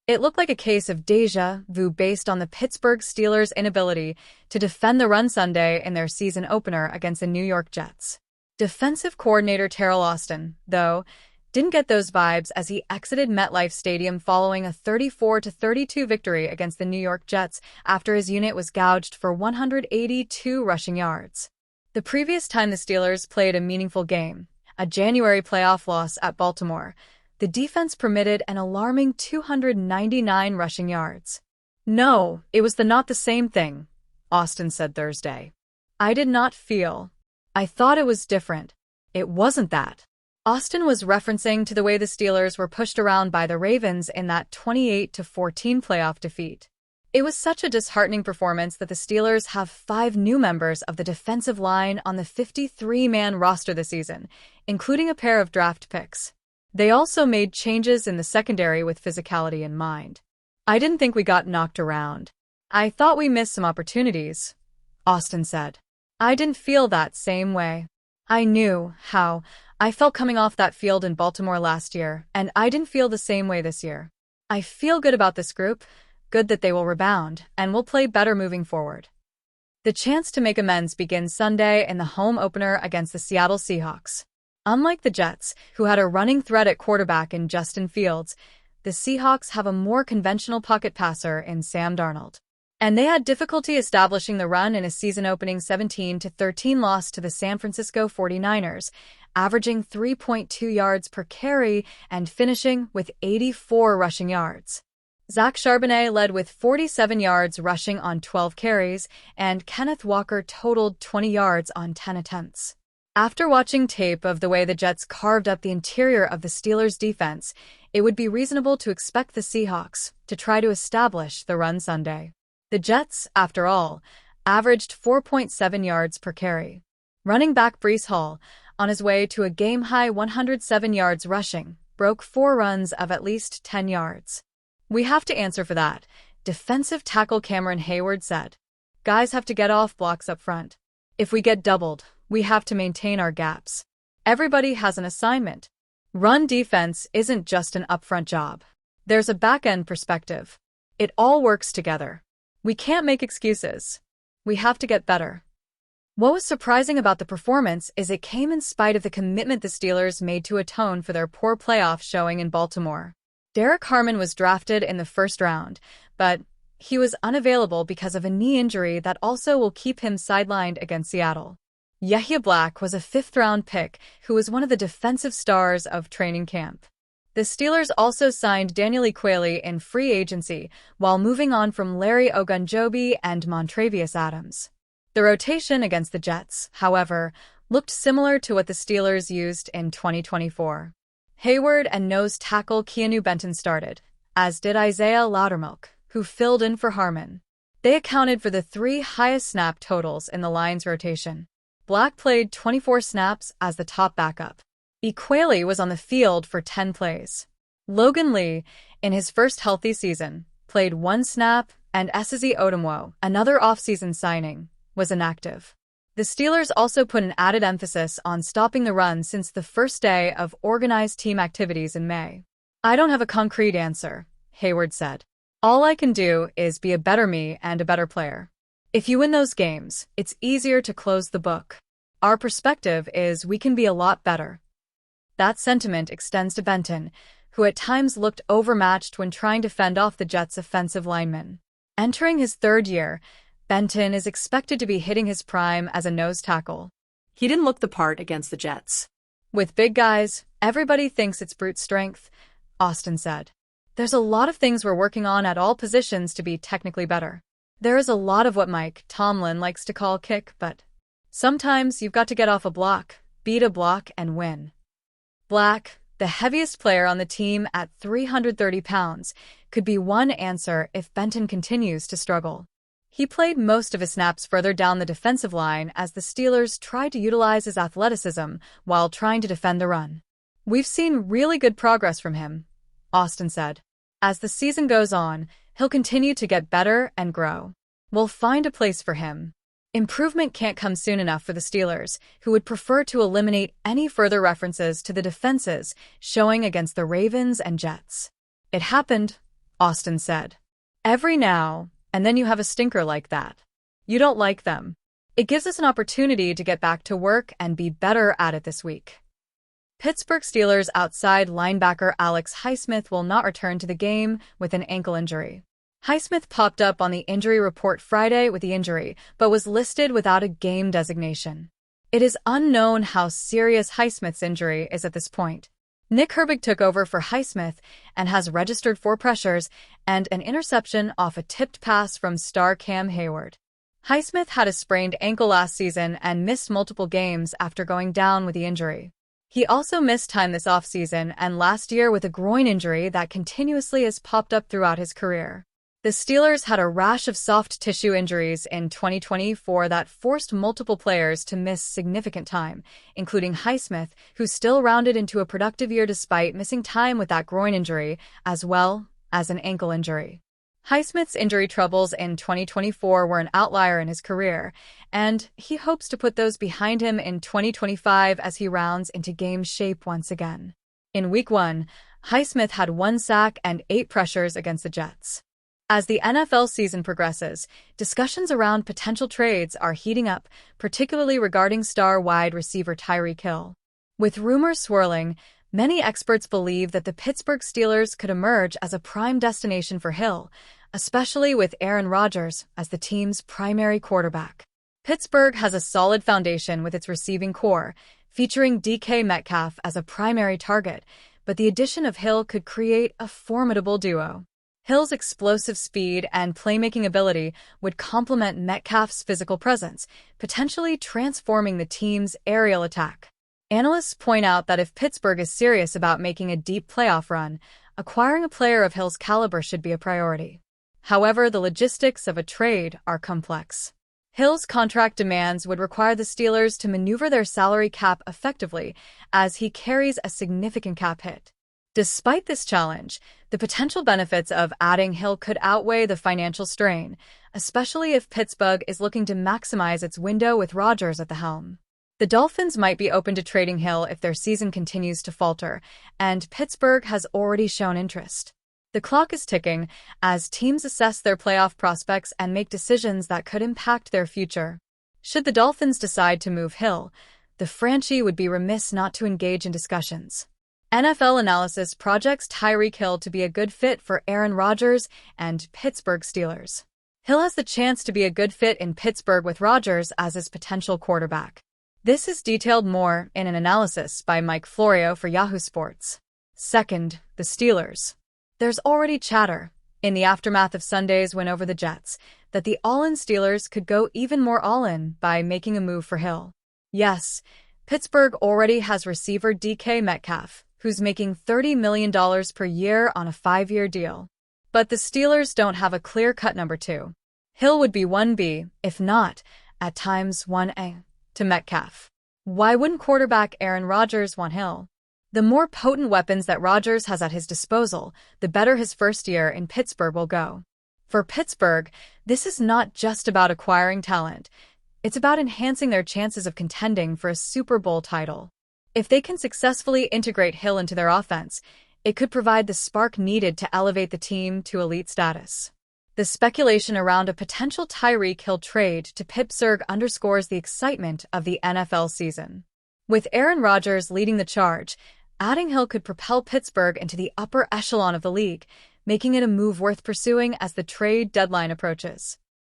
It looked like a case of déjà vu based on the Pittsburgh Steelers' inability to defend the run Sunday in their season opener against the New York Jets. Defensive coordinator Teryl Austin, though, didn't get those vibes as he exited MetLife Stadium following a 34-32 victory against the New York Jets after his unit was gouged for 182 rushing yards. The previous time the Steelers played a meaningful game, a January playoff loss at Baltimore, the defense permitted an alarming 299 rushing yards. "No, it was not the same thing," Austin said Thursday. "I did not feel. I thought it was different. It wasn't that." Austin was referencing to the way the Steelers were pushed around by the Ravens in that 28-14 playoff defeat. It was such a disheartening performance that the Steelers have 5 new members of the defensive line on the 53-man roster this season, including a pair of draft picks. They also made changes in the secondary with physicality in mind. "I didn't think we got knocked around. I thought we missed some opportunities," Austin said. "I didn't feel that same way. I knew how I felt coming off that field in Baltimore last year, and I didn't feel the same way this year. I feel good about this group, good that they will rebound, and will play better moving forward." The chance to make amends begins Sunday in the home opener against the Seattle Seahawks. Unlike the Jets, who had a running threat at quarterback in Justin Fields, the Seahawks have a more conventional pocket passer in Sam Darnold. And they had difficulty establishing the run in a season-opening 17-13 loss to the San Francisco 49ers, averaging 3.2 yards per carry and finishing with 84 rushing yards. Zach Charbonnet led with 47 yards rushing on 12 carries, and Kenneth Walker totaled 20 yards on 10 attempts. After watching tape of the way the Jets carved up the interior of the Steelers' defense, it would be reasonable to expect the Seahawks to try to establish the run Sunday. The Jets, after all, averaged 4.7 yards per carry. Running back Breece Hall, on his way to a game-high 107 yards rushing, broke 4 runs of at least 10 yards. "We have to answer for that," defensive tackle Cameron Hayward said. "Guys have to get off blocks up front. If we get doubled, we have to maintain our gaps. Everybody has an assignment. Run defense isn't just an upfront job. There's a back-end perspective. It all works together. We can't make excuses. We have to get better." What was surprising about the performance is it came in spite of the commitment the Steelers made to atone for their poor playoff showing in Baltimore. Derek Harmon was drafted in the first round, but he was unavailable because of a knee injury that also will keep him sidelined against Seattle. Yahya Black was a 5th-round pick who was one of the defensive stars of training camp. The Steelers also signed Daniel Equaly in free agency while moving on from Larry Ogunjobi and Montravius Adams. The rotation against the Jets, however, looked similar to what the Steelers used in 2024. Hayward and nose tackle Keanu Benton started, as did Isaiah Loudermilk, who filled in for Harmon. They accounted for the 3 highest snap totals in the line's rotation. Black played 24 snaps as the top backup. Equaly was on the field for 10 plays. Logan Lee, in his first healthy season, played 1 snap, and Esezi Odomwo, another offseason signing, was inactive. The Steelers also put an added emphasis on stopping the run since the first day of organized team activities in May. "I don't have a concrete answer," Hayward said. "All I can do is be a better me and a better player. If you win those games, it's easier to close the book. Our perspective is we can be a lot better." That sentiment extends to Benton, who at times looked overmatched when trying to fend off the Jets' offensive linemen. Entering his 3rd year, Benton is expected to be hitting his prime as a nose tackle. He didn't look the part against the Jets. "With big guys, everybody thinks it's brute strength," Austin said. "There's a lot of things we're working on at all positions to be technically better. There is a lot of what Mike Tomlin likes to call kick, but sometimes you've got to get off a block, beat a block, and win." Black, the heaviest player on the team at 330 pounds, could be one answer if Benton continues to struggle. He played most of his snaps further down the defensive line as the Steelers tried to utilize his athleticism while trying to defend the run. "We've seen really good progress from him," Austin said. "As the season goes on, he'll continue to get better and grow. We'll find a place for him." Improvement can't come soon enough for the Steelers, who would prefer to eliminate any further references to the defenses showing against the Ravens and Jets. It happened Austin said. "Every now and then you have a stinker like that. You don't like them. It gives us an opportunity to get back to work and be better at it this week." Pittsburgh Steelers outside linebacker Alex Highsmith will not return to the game with an ankle injury. Highsmith popped up on the injury report Friday with the injury, but was listed without a game designation. It is unknown how serious Highsmith's injury is at this point. Nick Herbig took over for Highsmith and has registered 4 pressures and an interception off a tipped pass from star Cam Hayward. Highsmith had a sprained ankle last season and missed multiple games after going down with the injury. He also missed time this offseason and last year with a groin injury that continuously has popped up throughout his career. The Steelers had a rash of soft tissue injuries in 2024 that forced multiple players to miss significant time, including Highsmith, who still rounded into a productive year despite missing time with that groin injury, as well as an ankle injury. Highsmith's injury troubles in 2024 were an outlier in his career, and he hopes to put those behind him in 2025 as he rounds into game shape once again. In Week 1, Highsmith had 1 sack and 8 pressures against the Jets. As the NFL season progresses, discussions around potential trades are heating up, particularly regarding star wide receiver Tyreek Hill. With rumors swirling, many experts believe that the Pittsburgh Steelers could emerge as a prime destination for Hill, especially with Aaron Rodgers as the team's primary quarterback. Pittsburgh has a solid foundation with its receiving core, featuring DK Metcalf as a primary target, but the addition of Hill could create a formidable duo. Hill's explosive speed and playmaking ability would complement Metcalf's physical presence, potentially transforming the team's aerial attack. Analysts point out that if Pittsburgh is serious about making a deep playoff run, acquiring a player of Hill's caliber should be a priority. However, the logistics of a trade are complex. Hill's contract demands would require the Steelers to maneuver their salary cap effectively, as he carries a significant cap hit. Despite this challenge, the potential benefits of adding Hill could outweigh the financial strain, especially if Pittsburgh is looking to maximize its window with Rodgers at the helm. The Dolphins might be open to trading Hill if their season continues to falter, and Pittsburgh has already shown interest. The clock is ticking as teams assess their playoff prospects and make decisions that could impact their future. Should the Dolphins decide to move Hill, the franchise would be remiss not to engage in discussions. NFL analysis projects Tyreek Hill to be a good fit for Aaron Rodgers and Pittsburgh Steelers. Hill has the chance to be a good fit in Pittsburgh with Rodgers as his potential quarterback. This is detailed more in an analysis by Mike Florio for Yahoo Sports. Second, the Steelers. There's already chatter, in the aftermath of Sunday's win over the Jets, that the all-in Steelers could go even more all-in by making a move for Hill. Yes, Pittsburgh already has receiver DK Metcalf, who's making $30 million per year on a 5-year deal. But the Steelers don't have a clear-cut number 2. Hill would be 1B, if not, at times 1A, to Metcalf. Why wouldn't quarterback Aaron Rodgers want Hill? The more potent weapons that Rodgers has at his disposal, the better his first year in Pittsburgh will go. For Pittsburgh, this is not just about acquiring talent. It's about enhancing their chances of contending for a Super Bowl title. If they can successfully integrate Hill into their offense, it could provide the spark needed to elevate the team to elite status. The speculation around a potential Tyreek Hill trade to Pittsburgh underscores the excitement of the NFL season. With Aaron Rodgers leading the charge, adding Hill could propel Pittsburgh into the upper echelon of the league, making it a move worth pursuing as the trade deadline approaches.